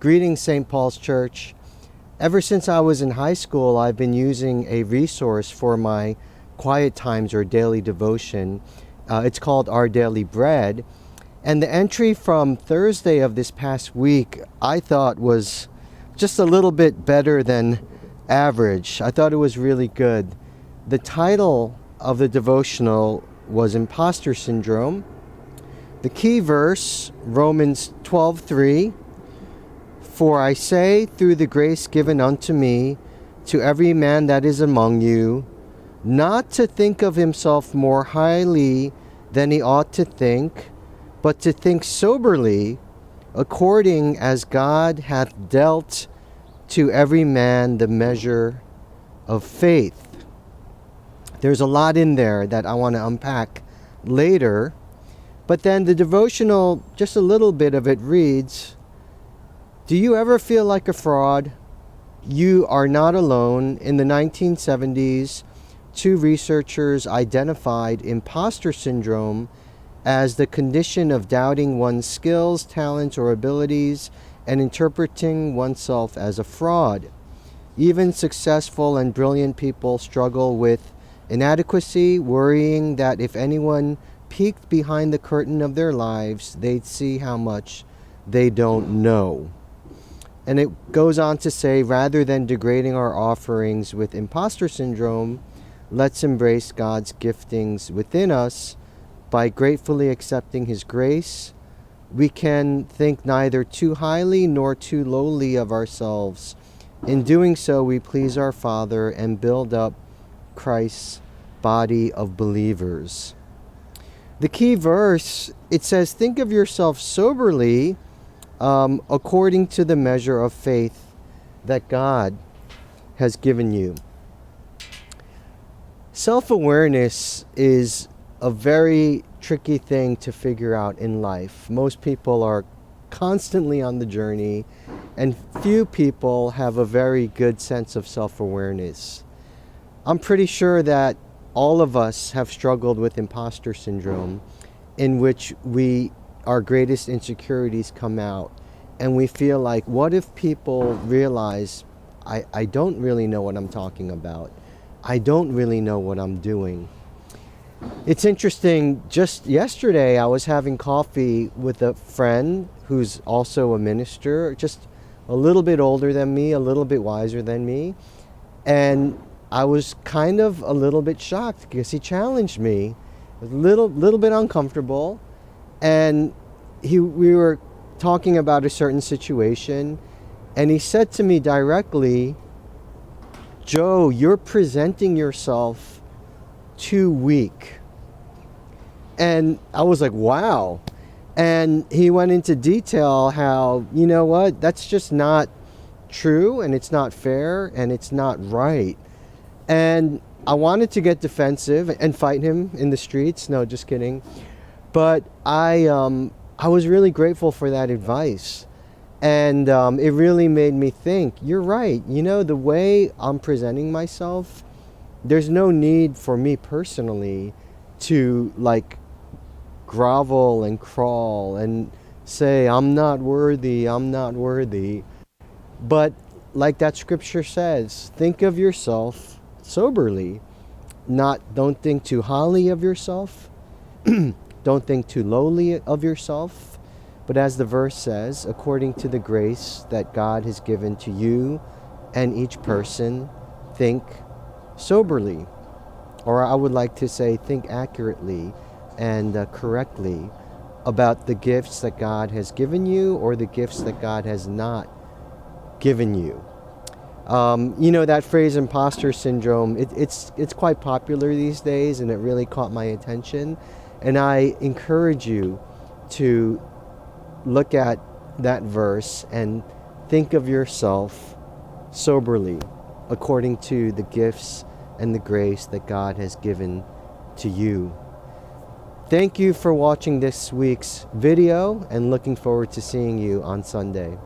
Greetings, St. Paul's Church. Ever since I was in high school, I've been using a resource for my quiet times or daily devotion. It's called Our Daily Bread. And the entry from Thursday of this past week, I thought was just a little bit better than average. I thought it was really good. The title of the devotional was Imposter Syndrome. The key verse, Romans 12:3. For I say, through the grace given unto me, to every man that is among you, not to think of himself more highly than he ought to think, but to think soberly, according as God hath dealt to every man the measure of faith. There's a lot in there that I want to unpack later, but then the devotional, just a little bit of it reads, do you ever feel like a fraud? You are not alone. In the 1970s, two researchers identified imposter syndrome as the condition of doubting one's skills, talents, or abilities and interpreting oneself as a fraud. Even successful and brilliant people struggle with inadequacy, worrying that if anyone peeked behind the curtain of their lives, they'd see how much they don't know. And it goes on to say, rather than degrading our offerings with imposter syndrome, let's embrace God's giftings within us by gratefully accepting His grace. We can think neither too highly nor too lowly of ourselves. In doing so, we please our Father and build up Christ's body of believers. The key verse, it says, think of yourself soberly, according to the measure of faith that God has given you. Self-awareness is a very tricky thing to figure out in life. Most people are constantly on the journey, and few people have a very good sense of self-awareness. I'm pretty sure that all of us have struggled with imposter syndrome, in which our greatest insecurities come out, and we feel like, what if people realize I don't really know what I'm talking about? I don't really know what I'm doing. It's interesting, just yesterday I was having coffee with a friend who's also a minister, just a little bit older than me, a little bit wiser than me, and I was kind of a little bit shocked because he challenged me, a little bit uncomfortable. And we were talking about a certain situation, and he said to me directly, Joe, you're presenting yourself too weak. And I was like, wow. And he went into detail how, you know what, that's just not true, and it's not fair, and it's not right. And I wanted to get defensive and fight him in the streets. No, just kidding. But I was really grateful for that advice. And it really made me think, you're right. You know, the way I'm presenting myself, there's no need for me personally to like grovel and crawl and say, I'm not worthy, I'm not worthy. But like that scripture says, think of yourself soberly. Don't think too highly of yourself. Don't think too lowly of yourself, but as the verse says, according to the grace that God has given to you and each person, think soberly. Or I would like to say, think accurately and correctly about the gifts that God has given you or the gifts that God has not given you. You know, that phrase imposter syndrome, it's quite popular these days, and it really caught my attention. And I encourage you to look at that verse and think of yourself soberly according to the gifts and the grace that God has given to you. Thank you for watching this week's video, and looking forward to seeing you on Sunday.